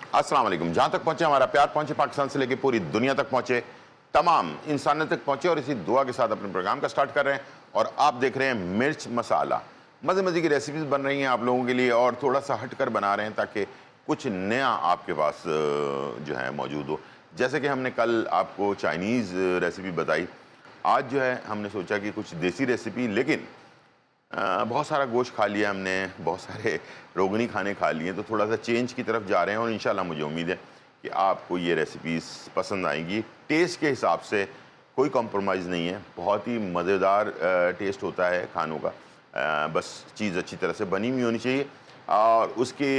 अस्सलाम वालेकुम। जहाँ तक पहुँचे हमारा प्यार, पहुँचे पाकिस्तान से लेकर पूरी दुनिया तक पहुँचे, तमाम इंसानियत तक पहुँचे, और इसी दुआ के साथ अपने प्रोग्राम का स्टार्ट कर रहे हैं। और आप देख रहे हैं मिर्च मसाला। मज़े मज़े की रेसिपीज़ बन रही हैं आप लोगों के लिए, और थोड़ा सा हट कर बना रहे हैं ताकि कुछ नया आपके पास जो है मौजूद हो। जैसे कि हमने कल आपको चाइनीज़ रेसिपी बताई, आज जो है हमने सोचा कि कुछ देसी रेसिपी, लेकिन बहुत सारा गोश्त खा लिया हमने, बहुत सारे रोगनी खाने खा लिए, तो थोड़ा सा चेंज की तरफ जा रहे हैं। और इंशाल्लाह मुझे उम्मीद है कि आपको ये रेसिपीज़ पसंद आएंगी। टेस्ट के हिसाब से कोई कॉम्प्रोमाइज़ नहीं है, बहुत ही मज़ेदार टेस्ट होता है खानों का। बस चीज़ अच्छी तरह से बनी हुई होनी चाहिए, और उसके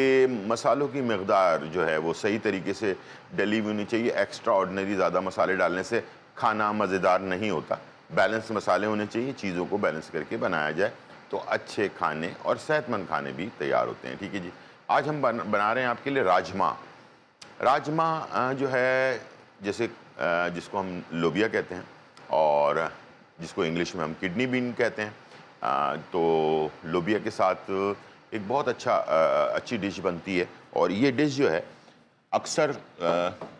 मसालों की मकदार जो है वो सही तरीके से डली हुई होनी चाहिए। एक्स्ट्रा ऑर्डिनरी ज़्यादा मसाले डालने से खाना मज़ेदार नहीं होता। बैलेंस मसाले होने चाहिए, चीज़ों को बैलेंस करके बनाया जाए तो अच्छे खाने और सेहतमंद खाने भी तैयार होते हैं। ठीक है जी। आज हम बना रहे हैं आपके लिए राजमा। राजमा जो है, जैसे जिसको हम लोबिया कहते हैं, और जिसको इंग्लिश में हम किडनी बीन कहते हैं। तो लोबिया के साथ एक बहुत अच्छी डिश बनती है, और ये डिश जो है अक्सर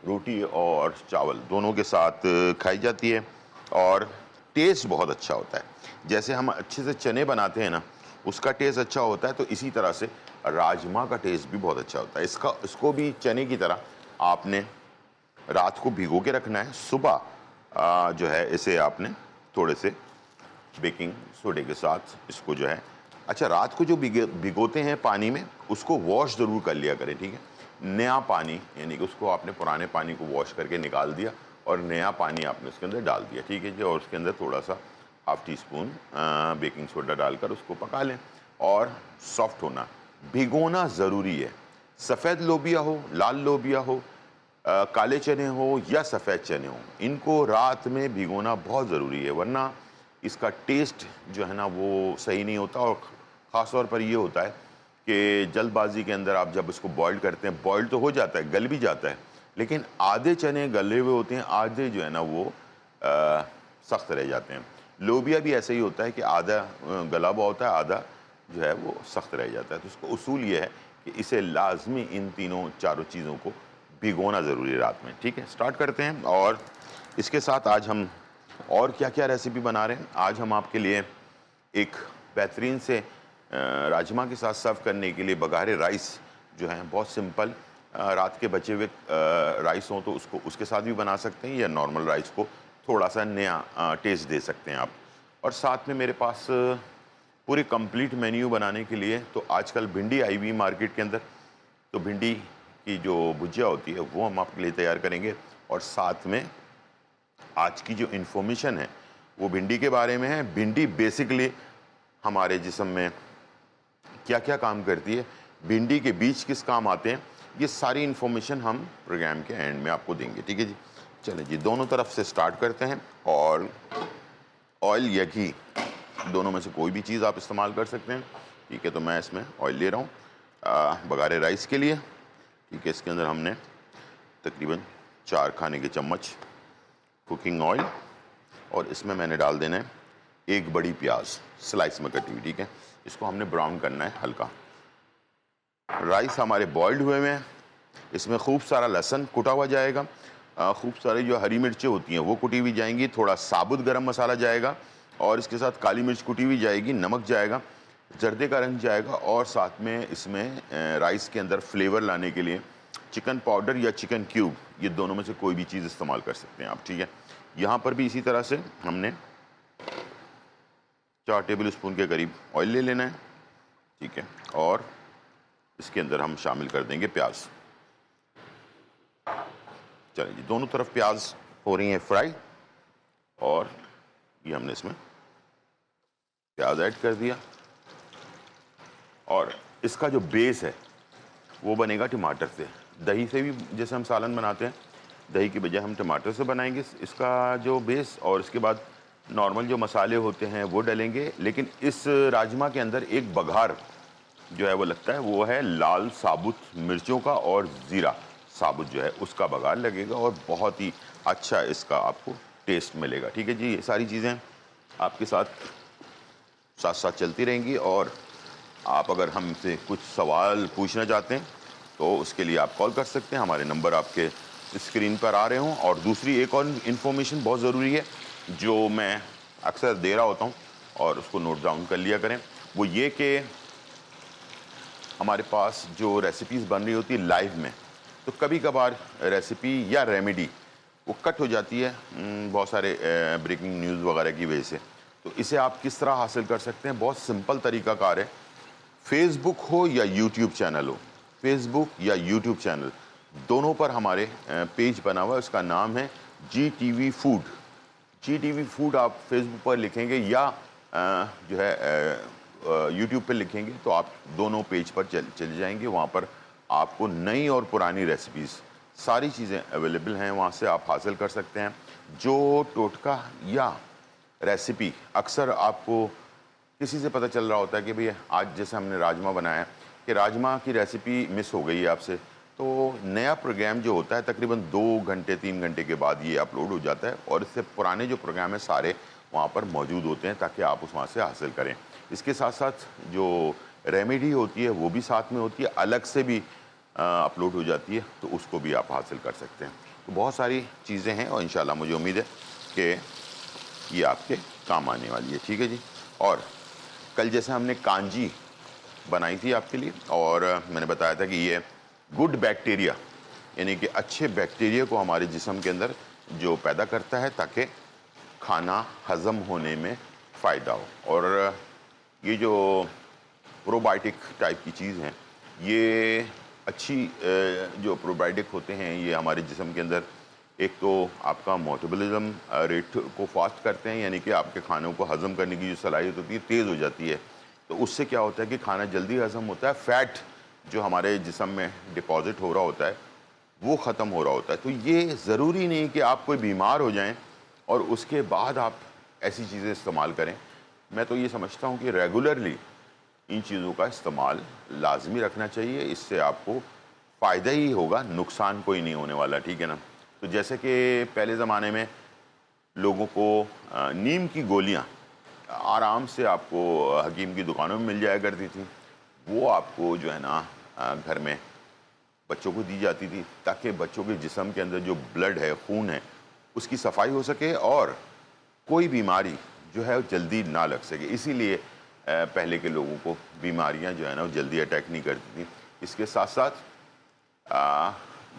रोटी और चावल दोनों के साथ खाई जाती है, और टेस्ट बहुत अच्छा होता है। जैसे हम अच्छे से चने बनाते हैं ना, उसका टेस्ट अच्छा होता है, तो इसी तरह से राजमा का टेस्ट भी बहुत अच्छा होता है। इसको भी चने की तरह आपने रात को भिगो के रखना है। सुबह जो है इसे आपने थोड़े से बेकिंग सोडे के साथ इसको जो है, अच्छा, रात को जो भिगोते हैं पानी में, उसको वॉश ज़रूर कर लिया करें। ठीक है। नया पानी, यानी कि उसको आपने पुराने पानी को वॉश करके निकाल दिया और नया पानी आपने उसके अंदर डाल दिया। ठीक है जी। और उसके अंदर थोड़ा सा half tea spoon baking soda डालकर उसको पका लें, और सॉफ्ट होना, भिगोना ज़रूरी है। सफ़ेद लोबिया हो, लाल लोबिया हो, काले चने हो या सफ़ेद चने हो, इनको रात में भिगोना बहुत ज़रूरी है, वरना इसका टेस्ट जो है ना वो सही नहीं होता। और ख़ास तौर पर ये होता है कि जल्दबाजी के अंदर आप जब इसको बॉईल करते हैं, बॉईल तो हो जाता है, गल भी जाता है, लेकिन आधे चने गले हुए होते हैं, आधे जो है ना वो सख्त रह जाते हैं। लोबिया भी ऐसे ही होता है कि आधा गला हुआ होता है, आधा जो है वो सख्त रह जाता है। तो उसको उसूल ये है कि इसे लाजमी इन तीनों चारों चीज़ों को भिगोना ज़रूरी है रात में। ठीक है, स्टार्ट करते हैं। और इसके साथ आज हम और क्या क्या रेसिपी बना रहे हैं। आज हम आपके लिए एक बेहतरीन से राजमा के साथ सर्व करने के लिए बघारे राइस जो हैं, बहुत सिंपल, रात के बचे हुए राइस हों तो उसके साथ भी बना सकते हैं, या नॉर्मल राइस को थोड़ा सा नया टेस्ट दे सकते हैं आप। और साथ में मेरे पास पूरी कंप्लीट मेन्यू बनाने के लिए, तो आजकल भिंडी आई हुई मार्केट के अंदर, तो भिंडी की जो भुजिया होती है वो हम आपके लिए तैयार करेंगे। और साथ में आज की जो इन्फॉर्मेशन है वो भिंडी के बारे में है। भिंडी बेसिकली हमारे जिस्म में क्या क्या काम करती है, भिंडी के बीज किस काम आते हैं, ये सारी इन्फॉर्मेशन हम प्रोग्राम के एंड में आपको देंगे। ठीक है जी। चलें जी, दोनों तरफ से स्टार्ट करते हैं। और ऑयल या घी, दोनों में से कोई भी चीज़ आप इस्तेमाल कर सकते हैं। ठीक है, तो मैं इसमें ऑयल ले रहा हूँ बघारे राइस के लिए। ठीक है, इसके अंदर हमने तकरीबन 4 खाने के चम्मच कुकिंग ऑयल, और इसमें मैंने डाल देना है 1 बड़ी प्याज स्लाइस में कटी हुई। ठीक है, इसको हमने ब्राउन करना है हल्का। राइस हमारे बॉइल्ड हुए हैं, इसमें खूब सारा लहसुन कुटा हुआ जाएगा, खूब सारी जो हरी मिर्चें होती हैं वो कुटी हुई जाएंगी, थोड़ा साबुत गरम मसाला जाएगा, और इसके साथ काली मिर्च कुटी हुई जाएगी, नमक जाएगा, जर्दे का रंग जाएगा, और साथ में इसमें राइस के अंदर फ्लेवर लाने के लिए चिकन पाउडर या चिकन क्यूब, ये दोनों में से कोई भी चीज़ इस्तेमाल कर सकते हैं आप। ठीक है, यहाँ पर भी इसी तरह से हमने 4 टेबल स्पून के करीब ऑयल ले लेना है। ठीक है, और इसके अंदर हम शामिल कर देंगे प्याज। चलिए जी, दोनों तरफ प्याज हो रही हैं फ्राई, और ये हमने इसमें प्याज ऐड कर दिया। और इसका जो बेस है वो बनेगा टमाटर से। दही से भी जैसे हम सालन बनाते हैं, दही की बजाय हम टमाटर से बनाएंगे इसका जो बेस, और इसके बाद नॉर्मल जो मसाले होते हैं वो डलेंगे। लेकिन इस राजमा के अंदर एक बघार जो है वो लगता है, वो है लाल साबुत मिर्चों का और ज़ीरा साबुत जो है उसका बघार लगेगा, और बहुत ही अच्छा इसका आपको टेस्ट मिलेगा। ठीक है जी, ये सारी चीज़ें आपके साथ साथ साथ चलती रहेंगी। और आप अगर हमसे कुछ सवाल पूछना चाहते हैं तो उसके लिए आप कॉल कर सकते हैं, हमारे नंबर आपके स्क्रीन पर आ रहे हों। और दूसरी एक और इन्फॉर्मेशन बहुत ज़रूरी है जो मैं अक्सर दे रहा होता हूँ और उसको नोट डाउन कर लिया करें, वो ये कि हमारे पास जो रेसिपीज़ बन रही होती है लाइव में, तो कभी कभार रेसिपी या रेमेडी वो कट हो जाती है बहुत सारे ब्रेकिंग न्यूज़ वगैरह की वजह से। तो इसे आप किस तरह हासिल कर सकते हैं? बहुत सिंपल तरीकाकार है। फेसबुक हो या यूट्यूब चैनल हो, फेसबुक या यूट्यूब चैनल दोनों पर हमारे पेज बना हुआ है, उसका नाम है GTV फूड। GTV फूड आप फेसबुक पर लिखेंगे या जो है यूट्यूब पे लिखेंगे तो आप दोनों पेज पर चले जाएंगे। वहाँ पर आपको नई और पुरानी रेसिपीज़ सारी चीज़ें अवेलेबल हैं, वहाँ से आप हासिल कर सकते हैं। जो टोटका या रेसिपी अक्सर आपको किसी से पता चल रहा होता है कि भई आज जैसे हमने राजमा बनाया कि राजमा की रेसिपी मिस हो गई है आपसे, तो नया प्रोग्राम जो होता है तकरीबन 2 घंटे 3 घंटे के बाद ये अपलोड हो जाता है और इससे पुराने जो प्रोग्राम है सारे वहाँ पर मौजूद होते हैं ताकि आप उस वहाँ से हासिल करें। इसके साथ साथ जो रेमेडी होती है वो भी साथ में होती है, अलग से भी अपलोड हो जाती है, तो उसको भी आप हासिल कर सकते हैं। तो बहुत सारी चीज़ें हैं और इंशाल्लाह मुझे उम्मीद है कि ये आपके काम आने वाली है। ठीक है जी। और कल जैसे हमने कांजी बनाई थी आपके लिए और मैंने बताया था कि ये गुड बैक्टीरिया यानी कि अच्छे बैक्टीरिया को हमारे जिस्म के अंदर जो पैदा करता है ताकि खाना हज़म होने में फ़ायदा हो। और ये जो प्रोबायोटिक टाइप की चीज़ हैं, ये अच्छी जो प्रोबायोटिक होते हैं ये हमारे जिस्म के अंदर एक तो आपका मेटाबॉलिज्म रेट को फास्ट करते हैं, यानी कि आपके खानों को हज़म करने की जो सलाहियत होती है तेज़ हो जाती है। तो उससे क्या होता है कि खाना जल्दी हज़म होता है, फ़ैट जो हमारे जिस्म में डिपॉज़िट हो रहा होता है वो ख़त्म हो रहा होता है। तो ये ज़रूरी नहीं कि आप कोई बीमार हो जाएं और उसके बाद आप ऐसी चीज़ें इस्तेमाल करें। मैं तो ये समझता हूँ कि रेगुलरली इन चीज़ों का इस्तेमाल लाजमी रखना चाहिए, इससे आपको फ़ायदा ही होगा, नुकसान कोई नहीं होने वाला। ठीक है ना। तो जैसे कि पहले ज़माने में लोगों को नीम की गोलियां आराम से आपको हकीम की दुकानों में मिल जाया करती थी, वो आपको जो है ना घर में बच्चों को दी जाती थी ताकि बच्चों के जिस्म के अंदर जो ब्लड है, खून है, उसकी सफाई हो सके और कोई बीमारी जो है जल्दी ना लग सके। इसीलिए पहले के लोगों को बीमारियां जो है ना वो जल्दी अटैक नहीं करती थी। इसके साथ साथ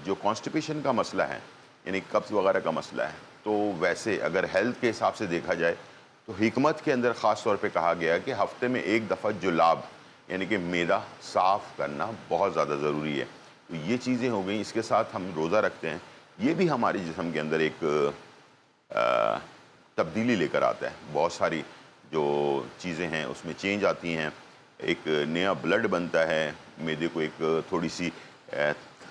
जो कॉन्स्टिपेशन का मसला है यानी कब्ज़ वगैरह का मसला है, तो वैसे अगर हेल्थ के हिसाब से देखा जाए तो हिकमत के अंदर ख़ास तौर पे कहा गया है कि हफ्ते में एक दफ़ा जुलाब यानी कि मैदा साफ़ करना बहुत ज़्यादा ज़रूरी है। तो ये चीज़ें हो गई। इसके साथ हम रोज़ा रखते हैं, ये भी हमारे जिस्म के अंदर एक तब्दीली लेकर आता है। बहुत सारी जो चीज़ें हैं उसमें चेंज आती हैं, एक नया ब्लड बनता है, मैदे को एक थोड़ी सी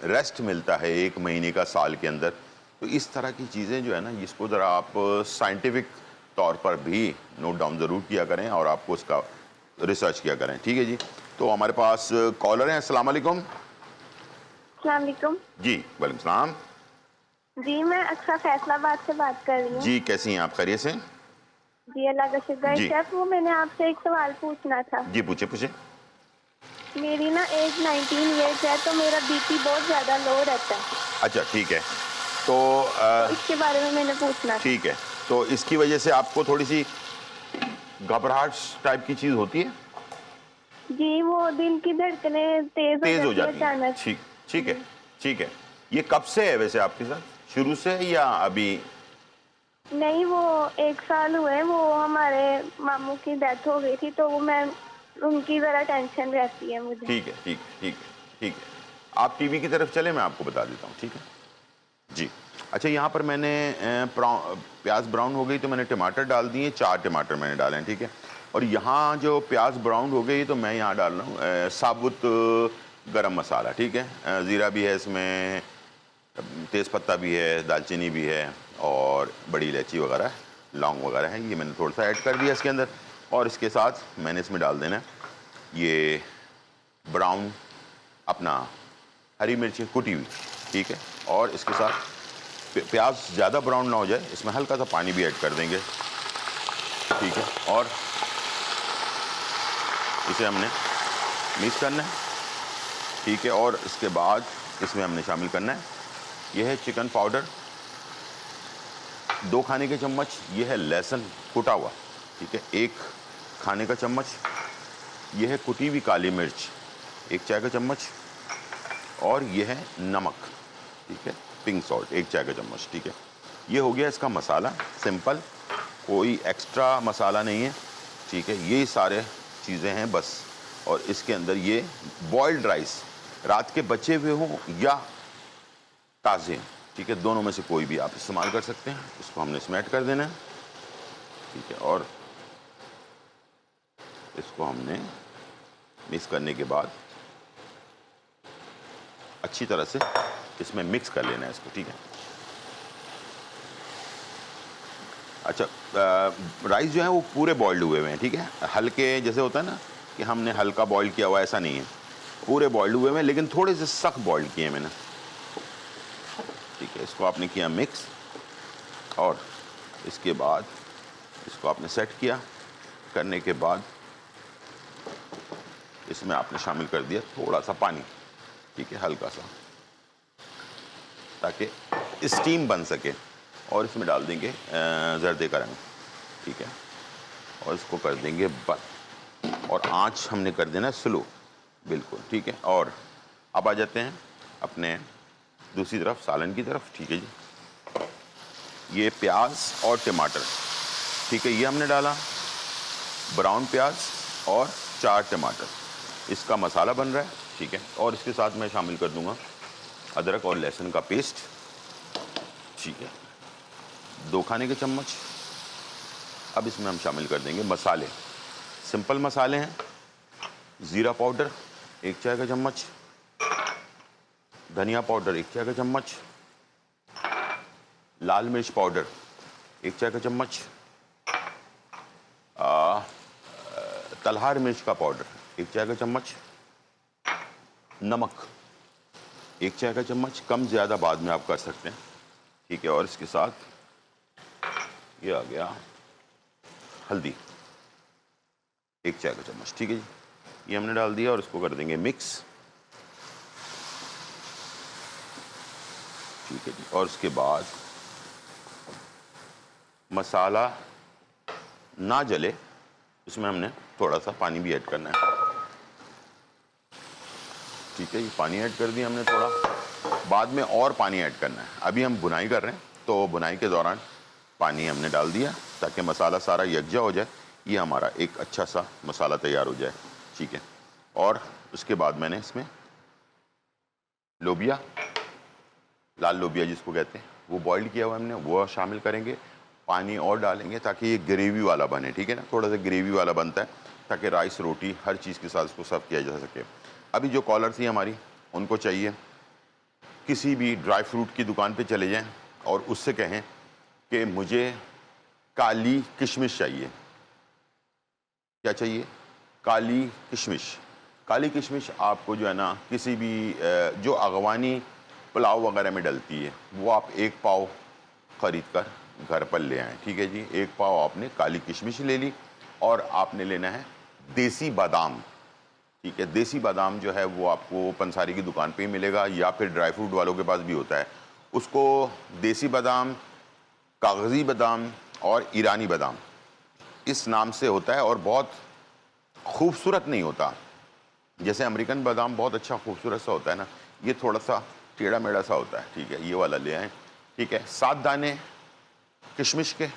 रेस्ट मिलता है 1 महीने का साल के अंदर। तो इस तरह की चीज़ें जो है ना इसको ज़रा आप साइंटिफिक तौर पर भी नोट डाउन ज़रूर किया करें और आपको उसका रिसर्च किया करें। ठीक है जी। तो हमारे पास कॉलर हैं। अस्सलाम वालेकुम। अस्सलाम वालेकुम। जी वालेकुम सलाम। जी, मैं अक्सर फैसलाबाद से बात कर रही हूँ। जी कैसी हैं आप? खैरियत से? जी, अल्लाह का शुक्र है। जी शेफ, वो मैंने आपसे एक सवाल पूछना था। जी पूछे पूछे। मेरी ना एज 19 ईयर्स है, तो मेरा बीपी बहुत ज़्यादा लो रहता है, अच्छा ठीक है। तो तो इसके बारे में मैंने पूछना था। ठीक है, तो इसकी वजह से आपको थोड़ी सी घबराहट टाइप की चीज़ होती है, जी, वो दिल की धड़कनें तेज हो हो जाती जाती है हैं। अचानक। ठीक ठीक है जी। ठीक है। ये कब से है वैसे आपके साथ? शुरू से है या अभी? नहीं, वो 1 साल हुए, वो हमारे मामू की डेथ हो गई थी, तो वो मैं उनकी ज़रा टेंशन रहती है मुझे। ठीक है ठीक है ठीक है ठीक है। आप टीवी की तरफ चले, मैं आपको बता देता हूँ। ठीक है जी। अच्छा, यहाँ पर मैंने प्याज ब्राउन हो गई तो मैंने टमाटर डाल दिए, 4 टमाटर मैंने डाले हैं। ठीक है। और यहाँ जो प्याज ब्राउन हो गई तो मैं यहाँ डाल रहा हूँ साबुत गरम मसाला। ठीक है। ज़ीरा भी है इसमें, तेज़पत्ता भी है, दालचीनी भी है और बड़ी इलायची वगैरह, लौंग वगैरह है, ये मैंने थोड़ा सा ऐड कर दिया इसके अंदर। और इसके साथ मैंने इसमें डाल देना है ये ब्राउन अपना हरी मिर्ची कुटी हुई। ठीक है। और इसके साथ प्याज ज़्यादा ब्राउन ना हो जाए, इसमें हल्का सा पानी भी ऐड कर देंगे। ठीक है। और इसे हमने मिक्स करना है। ठीक है। और इसके बाद इसमें हमने शामिल करना है, यह है चिकन पाउडर 2 खाने के चम्मच, यह है लहसुन कुटा हुआ, ठीक है 1 खाने का चम्मच, यह है कुटी हुई काली मिर्च 1 चाय का चम्मच, और यह है नमक, ठीक है पिंक सॉल्ट 1 चाय का चम्मच, ठीक है। ये हो गया इसका मसाला, सिंपल, कोई एक्स्ट्रा मसाला नहीं है, ठीक है। ये सारे चीज़ें हैं बस। और इसके अंदर ये बॉइल्ड राइस रात के बचे हुए हों या ताज़े, ठीक है, दोनों में से कोई भी आप इस्तेमाल कर सकते हैं। इसको हमने इसमें ऐड कर देना है, ठीक है। और इसको हमने मिक्स करने के बाद अच्छी तरह से इसमें मिक्स कर लेना है इसको, ठीक है। अच्छा, राइस जो है वो पूरे बॉइल्ड हुए हुए हैं, ठीक है। हल्के जैसे होता है ना कि हमने हल्का बॉइल किया हुआ, ऐसा नहीं है, पूरे बॉइल्ड हुए हुए हैं, लेकिन थोड़े से सख्त बॉइल्ड किए हैं मैंने, ठीक है। इसको आपने किया मिक्स, और इसके बाद इसको आपने सेट किया। करने के बाद इसमें आपने शामिल कर दिया थोड़ा सा पानी, ठीक है, हल्का सा, ताकि स्टीम बन सके। और इसमें डाल देंगे जर्दे का रंग, ठीक है, और इसको कर देंगे बंद, और आंच हमने कर देना स्लो बिल्कुल, ठीक है। और अब आ जाते हैं अपने दूसरी तरफ, सालन की तरफ, ठीक है जी। ये प्याज और टमाटर, ठीक है, ये हमने डाला, ब्राउन प्याज और 4 टमाटर, इसका मसाला बन रहा है, ठीक है। और इसके साथ मैं शामिल कर दूंगा अदरक और लहसुन का पेस्ट, ठीक है, 2 खाने के चम्मच। अब इसमें हम शामिल कर देंगे मसाले, सिंपल मसाले हैं, ज़ीरा पाउडर 1 चाय का चम्मच, धनिया पाउडर 1 चाय का चम्मच, लाल मिर्च पाउडर 1 चाय का चम्मच, तलहार मिर्च का पाउडर 1 चाय का चम्मच, नमक 1 चाय का चम्मच, कम ज़्यादा बाद में आप कर सकते हैं, ठीक है। और इसके साथ ये आ गया हल्दी 1 चाय का चम्मच, ठीक है जी। ये हमने डाल दिया और इसको कर देंगे मिक्स, ठीक है जी। और उसके बाद मसाला ना जले, इसमें हमने थोड़ा सा पानी भी ऐड करना है, ठीक है। ये पानी ऐड कर दिया हमने थोड़ा, बाद में और पानी ऐड करना है। अभी हम बुनाई कर रहे हैं, तो बुनाई के दौरान पानी हमने डाल दिया ताकि मसाला सारा यकजा हो जाए, ये हमारा एक अच्छा सा मसाला तैयार हो जाए, ठीक है। और उसके बाद मैंने इसमें लोबिया, लाल लोबिया जिसको कहते हैं, वो बॉईल किया हुआ हमने, वो शामिल करेंगे, पानी और डालेंगे ताकि ये ग्रेवी वाला बने, ठीक है ना, थोड़ा सा ग्रेवी वाला बनता है ताकि राइस रोटी हर चीज़ के साथ इसको सर्व किया जा सके। अभी जो कॉलर थी हमारी, उनको चाहिए किसी भी ड्राई फ्रूट की दुकान पे चले जाएं और उससे कहें कि मुझे काली किशमिश चाहिए। क्या चाहिए? काली किशमिश। काली किशमिश आपको जो है ना किसी भी जो अगवानी पुलाव वगैरह में डलती है, वो आप 1 पाव ख़रीद कर घर पर ले आएँ, ठीक है जी। 1 पाव आपने काली किशमिश ले ली, और आपने लेना है देसी बादाम, ठीक है। देसी बादाम जो है वो आपको पंसारी की दुकान पे ही मिलेगा, या फिर ड्राई फ्रूट वालों के पास भी होता है। उसको देसी बादाम, कागज़ी बादाम और ईरानी बादाम इस नाम से होता है, और बहुत खूबसूरत नहीं होता। जैसे अमेरिकन बादाम बहुत अच्छा खूबसूरत सा होता है ना, ये थोड़ा सा टेढ़ा मेढ़ा सा होता है, ठीक है। ये वाला ले आएँ, ठीक है। 7 दाने किशमिश के,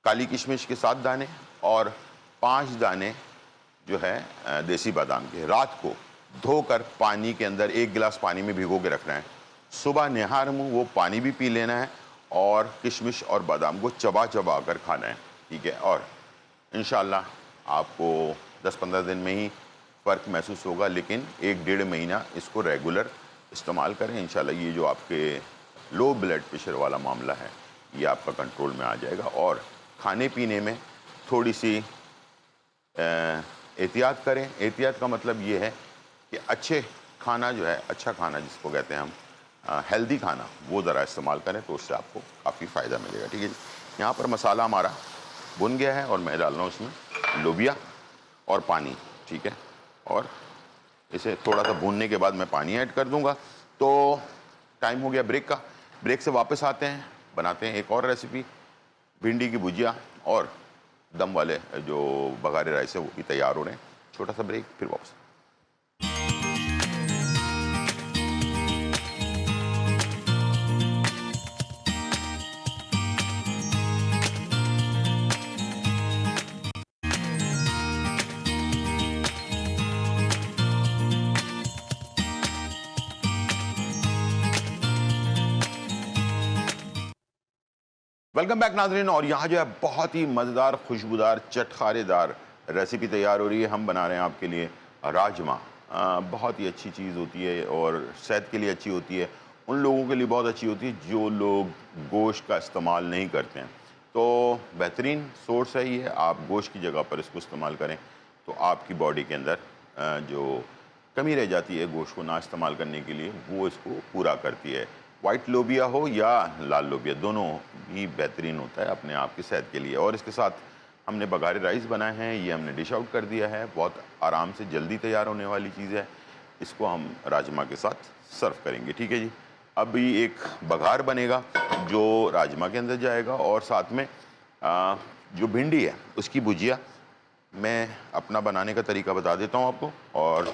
काली किशमिश के 7 दाने, और 5 दाने जो है देसी बादाम के। रात को धोकर पानी के अंदर 1 गिलास पानी में भिगो के रखना है। सुबह निहार मुँह वो पानी भी पी लेना है, और किशमिश और बादाम को चबा चबा कर खाना है, ठीक है। और इंशाल्लाह आपको 10-15 दिन में ही फ़र्क महसूस होगा, लेकिन 1-1.5 महीना इसको रेगुलर इस्तेमाल करें। इंशाल्लाह ये जो आपके लो ब्लड प्रेशर वाला मामला है, ये आपका कंट्रोल में आ जाएगा। और खाने पीने में थोड़ी सी एहतियात करें। एहतियात का मतलब ये है कि अच्छे खाना जो है, अच्छा खाना जिसको कहते हैं हम, हेल्दी खाना, वो ज़रा इस्तेमाल करें, तो उससे आपको काफ़ी फ़ायदा मिलेगा, ठीक है जी। यहाँ पर मसाला हमारा भुन गया है, और मैं डाल रहा हूँ इसमें लोबिया और पानी, ठीक है। और इसे थोड़ा सा भूनने के बाद मैं पानी ऐड कर दूंगा। तो टाइम हो गया ब्रेक का। ब्रेक से वापस आते हैं, बनाते हैं एक और रेसिपी, भिंडी की भुजिया और दम वाले जो बघारे राइस है वो भी तैयार हो रहे हैं। छोटा सा ब्रेक, फिर वापस। वेलकम बैक नाज़रीन। और यहाँ जो है बहुत ही मज़ेदार, खुशबूदार, चटखारेदार रेसिपी तैयार हो रही है। हम बना रहे हैं आपके लिए राजमा। बहुत ही अच्छी चीज़ होती है और सेहत के लिए अच्छी होती है। उन लोगों के लिए बहुत अच्छी होती है जो लोग गोश्त का इस्तेमाल नहीं करते हैं। तो बेहतरीन सोर्स है ये, आप गोश्त की जगह पर इसको इस्तेमाल करें तो आपकी बॉडी के अंदर जो कमी रह जाती है गोश्त को ना इस्तेमाल करने के लिए, वो इसको पूरा करती है। वाइट लोबिया हो या लाल लोबिया, दोनों ही बेहतरीन होता है अपने आप की सेहत के लिए। और इसके साथ हमने बघारे राइस बनाए हैं, ये हमने डिश आउट कर दिया है। बहुत आराम से जल्दी तैयार होने वाली चीज़ है। इसको हम राजमा के साथ सर्व करेंगे, ठीक है जी। अभी एक बघार बनेगा जो राजमा के अंदर जाएगा और साथ में जो भिंडी है उसकी भुजिया। मैं अपना बनाने का तरीका बता देता हूँ आपको और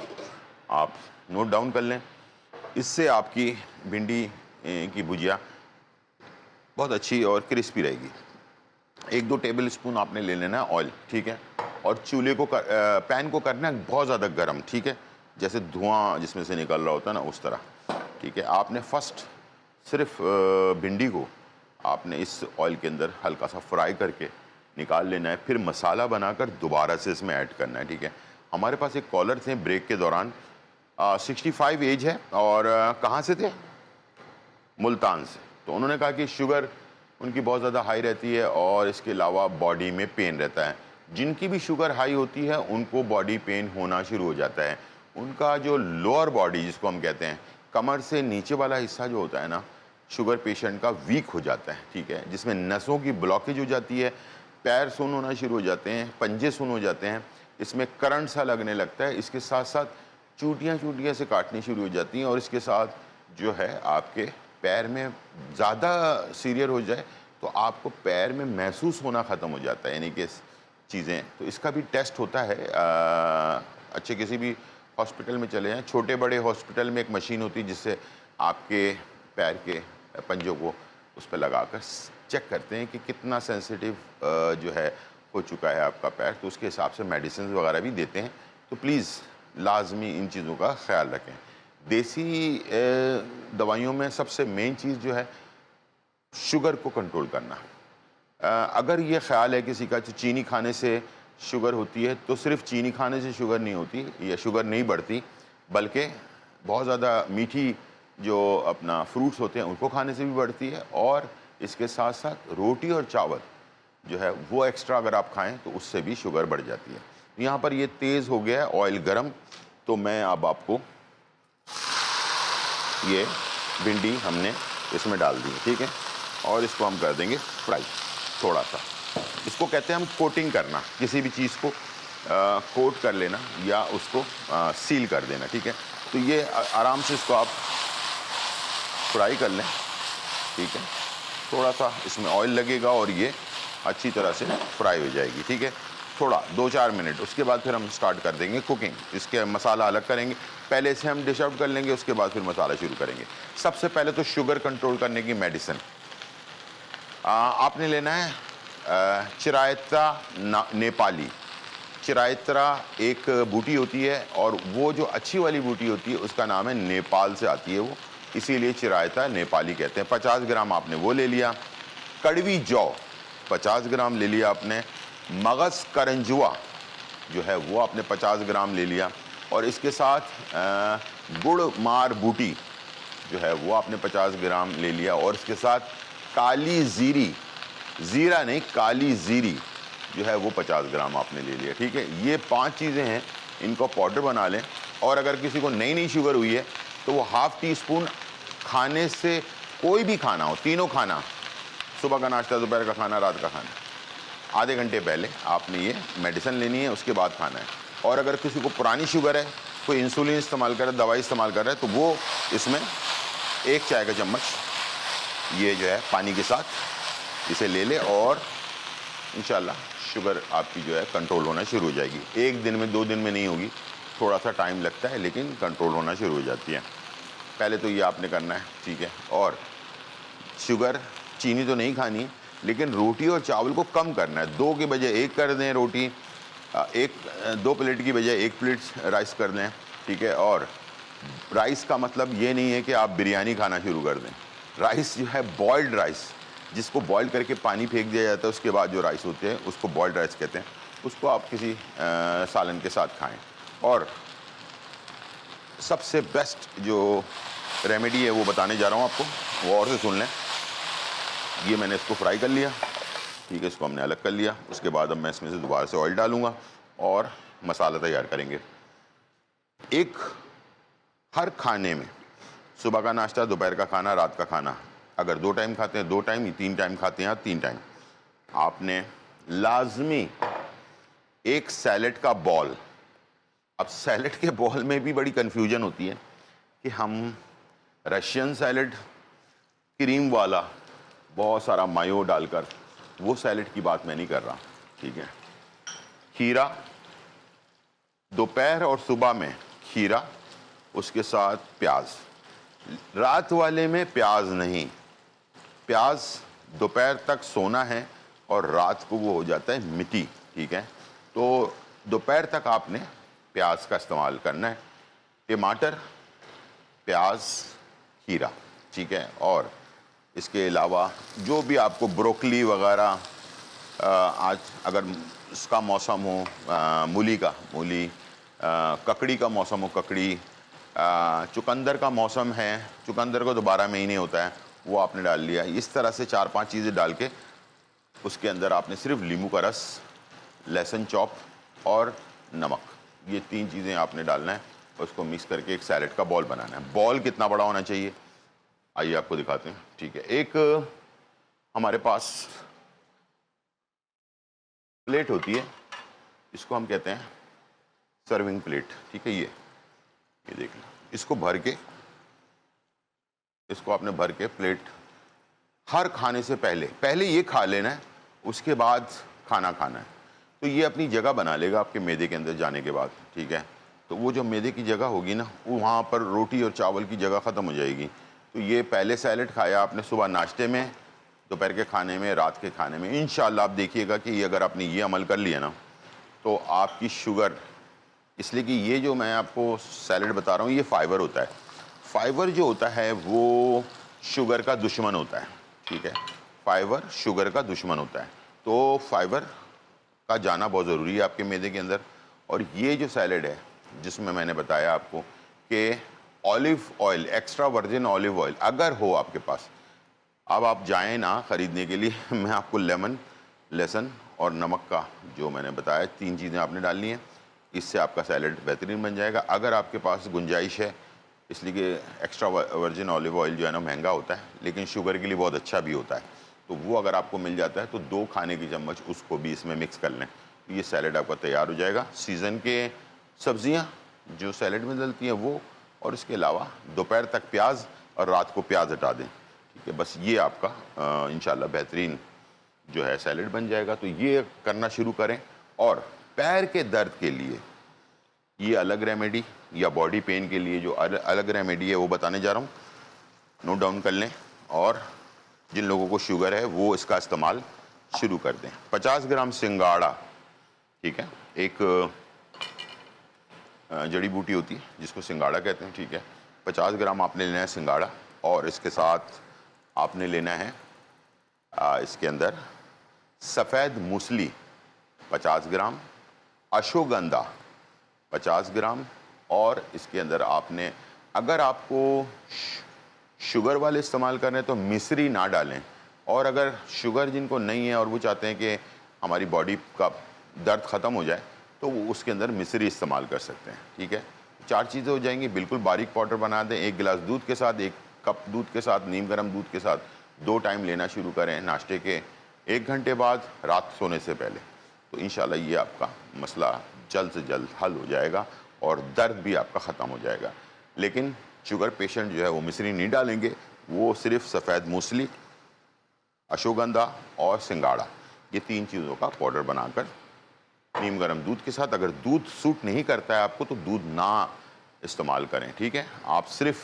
आप नोट डाउन कर लें। इससे आपकी भिंडी की भुजिया बहुत अच्छी और क्रिस्पी रहेगी। 1-2 टेबल स्पून आपने ले लेना है ऑयल, ठीक है। और चूल्हे को पैन को करना है बहुत ज़्यादा गर्म, ठीक है, जैसे धुआं जिसमें से निकल रहा होता है ना, उस तरह, ठीक है। आपने फर्स्ट सिर्फ भिंडी को आपने इस ऑयल के अंदर हल्का सा फ्राई करके निकाल लेना है, फिर मसाला बनाकर दोबारा से इसमें ऐड करना है, ठीक है। हमारे पास एक कॉलर थे ब्रेक के दौरान, 65 एज है और कहाँ से थे? मुल्तान से। तो उन्होंने कहा कि शुगर उनकी बहुत ज़्यादा हाई रहती है और इसके अलावा बॉडी में पेन रहता है। जिनकी भी शुगर हाई होती है उनको बॉडी पेन होना शुरू हो जाता है। उनका जो लोअर बॉडी जिसको हम कहते हैं, कमर से नीचे वाला हिस्सा जो होता है ना, शुगर पेशेंट का वीक हो जाता है, ठीक है, जिसमें नसों की ब्लॉकेज हो जाती है, पैर सुन्न होना शुरू हो जाते हैं, पंजे सुन्न हो जाते हैं, इसमें करंट सा लगने लगता है। इसके साथ साथ चूटियाँ से काटनी शुरू हो जाती हैं और इसके साथ जो है आपके पैर में ज़्यादा सीवियर हो जाए तो आपको पैर में महसूस होना ख़त्म हो जाता है, यानी कि चीज़ें। तो इसका भी टेस्ट होता है। अच्छे किसी भी हॉस्पिटल में चले जाएँ, छोटे बड़े हॉस्पिटल में एक मशीन होती है जिससे आपके पैर के पंजों को उस पर लगाकर चेक करते हैं कि कितना सेंसिटिव जो है हो चुका है आपका पैर, तो उसके हिसाब से मेडिसिन वगैरह भी देते हैं। तो प्लीज़ लाजमी इन चीज़ों का ख्याल रखें। देसी दवाइयों में सबसे मेन चीज़ जो है शुगर को कंट्रोल करना। अगर ये ख्याल है किसी का चीनी खाने से शुगर होती है, तो सिर्फ चीनी खाने से शुगर नहीं होती या शुगर नहीं बढ़ती, बल्कि बहुत ज़्यादा मीठी जो अपना फ्रूट्स होते हैं उनको खाने से भी बढ़ती है। और इसके साथ साथ रोटी और चावल जो है वो एक्स्ट्रा अगर आप खाएं तो उससे भी शुगर बढ़ जाती है। यहाँ पर ये तेज़ हो गया है ऑयल गरम, तो मैं अब आपको ये भिंडी हमने इसमें डाल दी है, ठीक है, और इसको हम कर देंगे फ्राई थोड़ा सा। इसको कहते हैं हम कोटिंग करना, किसी भी चीज़ को कोट कर लेना या उसको सील कर देना, ठीक है। तो ये आराम से इसको आप फ्राई कर लें, ठीक है। थोड़ा सा इसमें ऑयल लगेगा और ये अच्छी तरह से फ्राई हो जाएगी, ठीक है। थोड़ा 2-4 मिनट, उसके बाद फिर हम स्टार्ट कर देंगे कुकिंग। इसके मसाला अलग करेंगे, पहले से हम डिश आउट कर लेंगे, उसके बाद फिर मसाला शुरू करेंगे। सबसे पहले तो शुगर कंट्रोल करने की मेडिसिन आपने लेना है चिरायता नेपाली। चिरायता एक बूटी होती है और वो जो अच्छी वाली बूटी होती है उसका नाम है, नेपाल से आती है वो, इसीलिए चिरायता नेपाली कहते हैं। 50 ग्राम आपने वो ले लिया। कड़वी जौ 50 ग्राम ले लिया आपने। मगज़ करंजुआ जो है वो आपने 50 ग्राम ले लिया। और इसके साथ गुड़ मार बूटी जो है वो आपने 50 ग्राम ले लिया। और इसके साथ काली जीरी, ज़ीरा नहीं काली जीरी जो है वो 50 ग्राम आपने ले लिया, ठीक है। ये 5 चीज़ें हैं, इनको पाउडर बना लें। और अगर किसी को नई शुगर हुई है तो वो ½ टीस्पून खाने से, कोई भी खाना हो, तीनों खाना, सुबह का नाश्ता, दोपहर का खाना, रात का खाना, आधे घंटे पहले आपने ये मेडिसिन लेनी है, उसके बाद खाना है। और अगर किसी को पुरानी शुगर है कोई इंसुलिन इस्तेमाल कर रहा है, दवाई इस्तेमाल कर रहा है, तो वो इसमें 1 चाय का चम्मच ये जो है पानी के साथ इसे ले ले और इंशाल्लाह शुगर आपकी जो है कंट्रोल होना शुरू हो जाएगी। 1 दिन में 2 दिन में नहीं होगी, थोड़ा सा टाइम लगता है, लेकिन कंट्रोल होना शुरू हो जाती है। पहले तो ये आपने करना है, ठीक है। और शुगर, चीनी तो नहीं खानी, लेकिन रोटी और चावल को कम करना है। 2 के बजाय 1 कर दें रोटी, 2 प्लेट की बजाय 1 प्लेट राइस कर दें, ठीक है। और राइस का मतलब ये नहीं है कि आप बिरयानी खाना शुरू कर दें। राइस जो है बॉइल्ड राइस, जिसको बॉईल करके पानी फेंक दिया जाता है, उसके बाद जो राइस होते हैं उसको बॉइल्ड राइस कहते हैं। उसको आप किसी सालन के साथ खाएं। और सबसे बेस्ट जो रेमेडी है वो बताने जा रहा हूँ आपको, वो और से सुन लें। ये मैंने इसको फ्राई कर लिया, ठीक है, इसको हमने अलग कर लिया। उसके बाद अब मैं इसमें से दोबारा से ऑयल डालूंगा और मसाला तैयार करेंगे। एक हर खाने में, सुबह का नाश्ता, दोपहर का खाना, रात का खाना, अगर 2 टाइम खाते हैं 2 टाइम, 3 टाइम खाते हैं 3 टाइम, आपने लाजमी एक सैलेड का बॉल। अब सैलेड के बॉल में भी बड़ी कंफ्यूजन होती है कि हम रशियन सैलेड क्रीम वाला बहुत सारा मायो डालकर, वो सैलेड की बात मैं नहीं कर रहा, ठीक है। खीरा, दोपहर और सुबह में खीरा, उसके साथ प्याज। रात वाले में प्याज नहीं, प्याज दोपहर तक सोना है और रात को वो हो जाता है मिट्टी, ठीक है। तो दोपहर तक आपने प्याज का इस्तेमाल करना है, टमाटर, प्याज, खीरा, ठीक है। और इसके अलावा जो भी आपको ब्रोकली वगैरह, आज अगर इसका मौसम हो मूली का, मूली, ककड़ी का मौसम हो, ककड़ी, चुकंदर का मौसम है, चुकंदर को तो 12 महीने होता है, वो आपने डाल लिया। इस तरह से 4-5 चीज़ें डाल के उसके अंदर आपने सिर्फ नींबू का रस, लहसुन चॉप और नमक, ये 3 चीज़ें आपने डालना है और उसको मिक्स करके एक सैलेड का बॉल बनाना है। बॉल कितना बड़ा होना चाहिए, आइए आपको दिखाते हैं, ठीक है। एक हमारे पास प्लेट होती है, इसको हम कहते हैं सर्विंग प्लेट, ठीक है। ये देख लो, इसको भर के, इसको आपने भर के प्लेट, हर खाने से पहले ये खा लेना है, उसके बाद खाना खाना है। तो ये अपनी जगह बना लेगा आपके मैदे के अंदर जाने के बाद, ठीक है। तो वो जो मैदे की जगह होगी ना, वो वहाँ पर रोटी और चावल की जगह ख़त्म हो जाएगी। तो ये पहले सैलेड खाया आपने सुबह नाश्ते में, दोपहर के खाने में, रात के खाने में, इंशाल्लाह आप देखिएगा कि ये अगर आपने ये अमल कर लिया ना, तो आपकी शुगर, इसलिए कि ये जो मैं आपको सैलेड बता रहा हूँ ये फाइबर होता है। फाइबर जो होता है वो शुगर का दुश्मन होता है, ठीक है। फाइबर शुगर का दुश्मन होता है, तो फाइबर का जाना बहुत ज़रूरी है आपके मैदे के अंदर। और ये जो सैलेड है, जिसमें मैंने बताया आपको कि olive oil, extra virgin olive oil अगर हो आपके पास, अब आप जाएं ना ख़रीदने के लिए, मैं आपको लेमन, लहसुन और नमक का जो मैंने बताया 3 चीज़ें आपने डालनी है, इससे आपका सैलेड बेहतरीन बन जाएगा। अगर आपके पास गुंजाइश है, इसलिए कि एक्स्ट्रा वर्जिन ऑलिव ऑयल जो है ना महंगा होता है, लेकिन शुगर के लिए बहुत अच्छा भी होता है, तो वो अगर आपको मिल जाता है तो 2 खाने की चम्मच उसको भी इसमें मिक्स कर लें, तो ये सैलेड आपका तैयार हो जाएगा। सीज़न के सब्ज़ियाँ जो सैलेड में डलती हैं वो, और इसके अलावा दोपहर तक प्याज और रात को प्याज हटा दें, ठीक है। बस ये आपका इंशाल्लाह बेहतरीन जो है सैलेड बन जाएगा। तो ये करना शुरू करें। और पैर के दर्द के लिए ये अलग रेमेडी, या बॉडी पेन के लिए जो अलग रेमेडी है वो बताने जा रहा हूँ, नोट डाउन कर लें। और जिन लोगों को शुगर है वो इसका इस्तेमाल शुरू कर दें। 50 ग्राम सिंगाड़ा, ठीक है, एक जड़ी बूटी होती है जिसको सिंगाड़ा कहते हैं, ठीक है। 50 ग्राम आपने लेना है सिंगाड़ा, और इसके साथ आपने लेना है इसके अंदर सफ़ेद मूसली 50 ग्राम, अश्वगंधा 50 ग्राम, और इसके अंदर आपने, अगर आपको शुगर वाले इस्तेमाल कर रहे हैं तो मिश्री ना डालें, और अगर शुगर जिनको नहीं है और वो चाहते हैं कि हमारी बॉडी का दर्द ख़त्म हो जाए, तो वो उसके अंदर मिश्री इस्तेमाल कर सकते हैं, ठीक है। 4 चीज़ें हो जाएंगी। बिल्कुल बारीक पाउडर बना दें, 1 गिलास दूध के साथ, 1 कप दूध के साथ, नीम गर्म दूध के साथ 2 टाइम लेना शुरू करें नाश्ते के 1 घंटे बाद, रात सोने से पहले। तो इंशाल्लाह ये आपका मसला जल्द से जल्द हल हो जाएगा और दर्द भी आपका ख़त्म हो जाएगा। लेकिन शुगर पेशेंट जो है वो मिश्री नहीं डालेंगे, वो सिर्फ सफ़ेद मूसली, अश्वगंधा और सिंगाड़ा, ये 3 चीज़ों का पाउडर बनाकर नीम गर्म दूध के साथ, अगर दूध सूट नहीं करता है आपको तो दूध ना इस्तेमाल करें, ठीक है। आप सिर्फ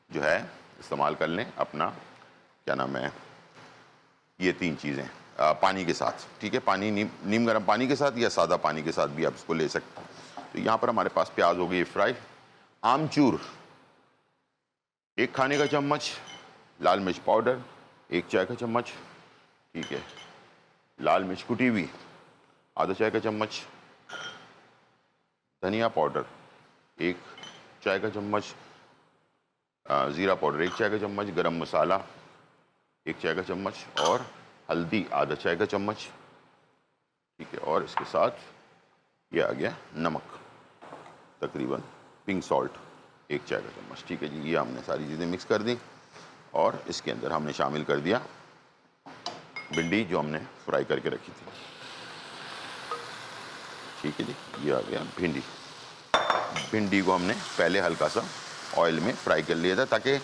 जो है इस्तेमाल कर लें अपना, क्या नाम है, ये 3 चीज़ें पानी के साथ, ठीक है। पानी नीम गर्म पानी के साथ या सादा पानी के साथ भी आप इसको ले सकते हैं। तो यहाँ पर हमारे पास प्याज हो गई फ्राई, आमचूर 1 खाने का चम्मच, लाल मिर्च पाउडर 1 चाय का चम्मच, ठीक है, लाल मिर्च कुटी हुई आधा चाय का चम्मच, धनिया पाउडर 1 चाय का चम्मच, ज़ीरा पाउडर 1 चाय का चम्मच, गरम मसाला 1 चाय का चम्मच और हल्दी आधा चाय का चम्मच, ठीक है। और इसके साथ ये आ गया नमक, तकरीबन पिंक सॉल्ट 1 चाय का चम्मच, ठीक है जी। ये हमने सारी चीज़ें मिक्स कर दी और इसके अंदर हमने शामिल कर दिया भिंडी जो हमने फ्राई करके रखी थी, ठीक है जी। ये आ गया भिंडी, भिंडी को हमने पहले हल्का सा ऑयल में फ्राई कर लिया था ताकि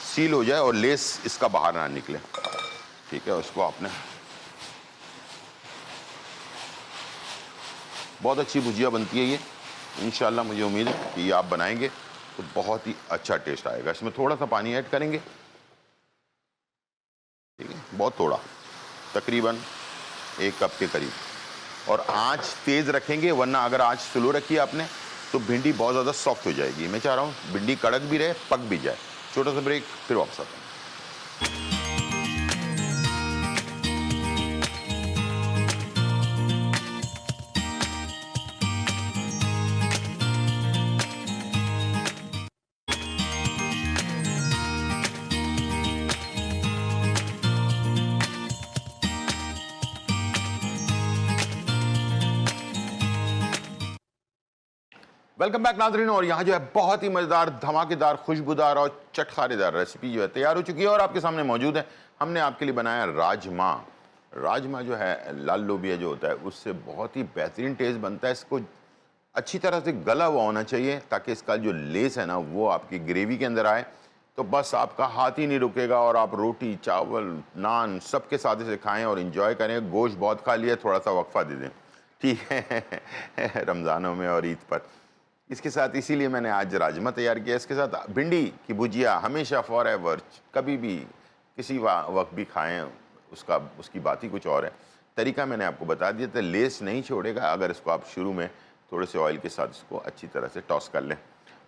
सील हो जाए और लेस इसका बाहर ना निकले, ठीक है। उसको आपने बहुत अच्छी भुजिया बनती है ये, इंशाल्लाह मुझे उम्मीद है कि ये आप बनाएंगे तो बहुत ही अच्छा टेस्ट आएगा। इसमें थोड़ा सा पानी ऐड करेंगे, ठीक है, बहुत थोड़ा, तकरीबन 1 कप के करीब, और आंच तेज़ रखेंगे, वरना अगर आंच स्लो रखी आपने तो भिंडी बहुत ज़्यादा सॉफ्ट हो जाएगी। मैं चाह रहा हूँ भिंडी कड़क भी रहे, पक भी जाए। छोटा सा ब्रेक, फिर वापस आता हूँ। वेलकम बैक नाज़रीन, और यहाँ जो है बहुत ही मज़ेदार, धमाकेदार, खुशबूदार और चटखारेदार रेसिपी जो है तैयार हो चुकी है और आपके सामने मौजूद है। हमने आपके लिए बनाया राजमा। राजमा जो है लाल लोबिया जो होता है उससे बहुत ही बेहतरीन टेस्ट बनता है। इसको अच्छी तरह से गला हुआ होना चाहिए ताकि इसका जो लेस है ना वो आपकी ग्रेवी के अंदर आए, तो बस आपका हाथ ही नहीं रुकेगा और आप रोटी, चावल, नान सबके साथ इसे खाएँ और इंजॉय करें। गोश्त बहुत खा लिया, थोड़ा सा वक्फा दे दें, ठीक है रमज़ानों में और ईद पर। इसके साथ इसीलिए मैंने आज राजमा तैयार किया। इसके साथ भिंडी की भुजिया हमेशा फॉर एवर, कभी भी किसी वक्त भी खाएं, उसकी बात ही कुछ और है। तरीका मैंने आपको बता दिया था, लेस नहीं छोड़ेगा अगर इसको आप शुरू में थोड़े से ऑयल के साथ इसको अच्छी तरह से टॉस कर लें।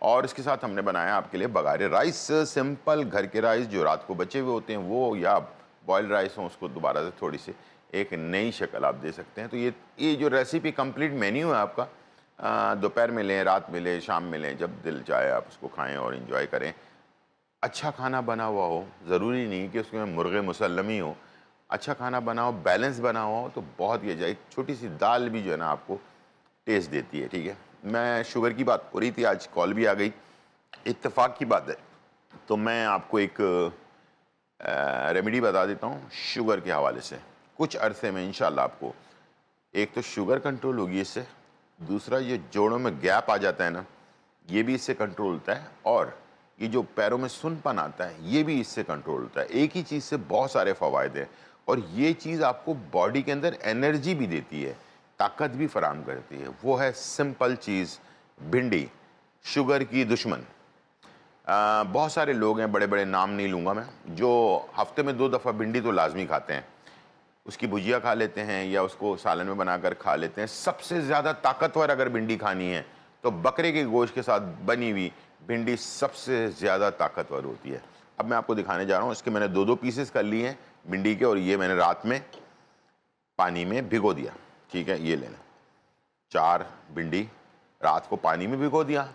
और इसके साथ हमने बनाया आपके लिए बघारे राइस, सिंपल घर के राइस जो रात को बचे हुए होते हैं वो, या बॉयल्ड राइस हो, उसको दोबारा से थोड़ी सी एक नई शक्ल आप दे सकते हैं। तो ये जो रेसिपी कंप्लीट मेन्यू है आपका, दोपहर में लें, रात में लें, शाम में लें, जब दिल चाहे आप उसको खाएं और इन्जॉय करें। अच्छा खाना बना हुआ हो, ज़रूरी नहीं कि उसमें मुर्गे मुसल्लमी हो, अच्छा खाना बना हो, बैलेंस बना हुआ हो तो बहुत ही अच्छा। एक छोटी सी दाल भी जो है ना आपको टेस्ट देती है, ठीक है। मैं शुगर की बात हो रही थी, आज कॉल भी आ गई, इत्तेफाक की बात है, तो मैं आपको एक रेमेडी बता देता हूँ शुगर के हवाले से। कुछ अरसे में इंशाल्लाह आपको एक तो शुगर कंट्रोल होगी इससे, दूसरा ये जोड़ों में गैप आ जाता है ना, ये भी इससे कंट्रोल होता है, और ये जो पैरों में सुनपन आता है ये भी इससे कंट्रोल होता है। एक ही चीज़ से बहुत सारे फ़वायद हैं, और ये चीज़ आपको बॉडी के अंदर एनर्जी भी देती है, ताकत भी फराहम करती है। वो है सिंपल चीज़ भिंडी, शुगर की दुश्मन। बहुत सारे लोग हैं, बड़े बड़े नाम नहीं लूँगा मैं, जो हफ्ते में 2 दफ़ा भिंडी तो लाजमी खाते हैं, उसकी भुजिया खा लेते हैं या उसको सालन में बनाकर खा लेते हैं। सबसे ज़्यादा ताकतवर अगर भिंडी खानी है तो बकरे के गोश्त के साथ बनी हुई भिंडी सबसे ज़्यादा ताकतवर होती है। अब मैं आपको दिखाने जा रहा हूँ, इसके मैंने 2-2 पीसेस कर लिए हैं भिंडी के, और ये मैंने रात में पानी में भिगो दिया, ठीक है। ये लेना 4 भिंडी रात को पानी में भिगो दिया,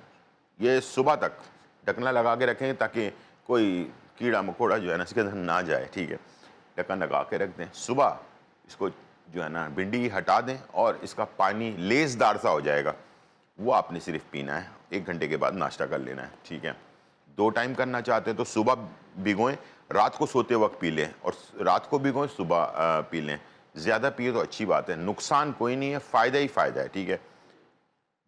ये सुबह तक ढकना लगा के रखें ताकि कोई कीड़ा मकोड़ा जो है ना इसके अंदर ना जाए, ठीक है। ढक्कन लगा के रख दें, सुबह इसको जो है ना भिंडी हटा दें और इसका पानी लेसदार सा हो जाएगा, वो आपने सिर्फ पीना है। 1 घंटे के बाद नाश्ता कर लेना है, ठीक है। 2 टाइम करना चाहते हैं तो सुबह भिगोएं, रात को सोते वक्त पी लें, और रात को भिगोएं, सुबह पी लें। ज़्यादा पिए तो अच्छी बात है, नुकसान कोई नहीं है, फ़ायदा ही फ़ायदा है, ठीक है।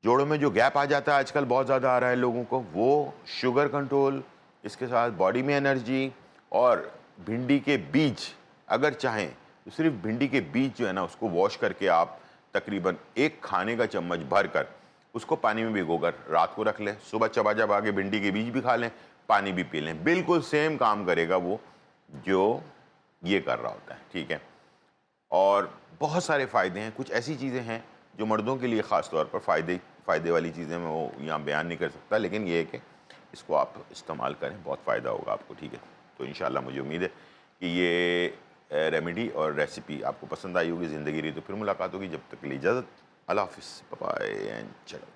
जोड़ों में जो गैप आ जाता है आजकल बहुत ज़्यादा आ रहा है लोगों को, वो शुगर कंट्रोल, इसके साथ बॉडी में एनर्जी, और भिंडी के बीज अगर चाहें तो सिर्फ भिंडी के बीज जो है ना उसको वॉश करके आप तकरीबन एक खाने का चम्मच भर कर उसको पानी में भिगोकर रात को रख लें, सुबह चबा चबा के भिंडी के बीज भी खा लें, पानी भी पी लें, बिल्कुल सेम काम करेगा वो जो ये कर रहा होता है, ठीक है। और बहुत सारे फ़ायदे हैं, कुछ ऐसी चीज़ें हैं जो मर्दों के लिए ख़ास तौर पर फ़ायदे वाली चीज़ें मैं वो यहाँ बयान नहीं कर सकता, लेकिन ये है कि इसको आप इस्तेमाल करें, बहुत फ़ायदा होगा आपको, ठीक है। तो इंशाल्लाह मुझे उम्मीद है कि ये रेमेडी और रेसिपी आपको पसंद आई होगी। ज़िंदगी रही तो फिर मुलाकात होगी, जब तक के लिए इजाज़त, अल्लाह हाफ़िज़, बाय एंड चलो।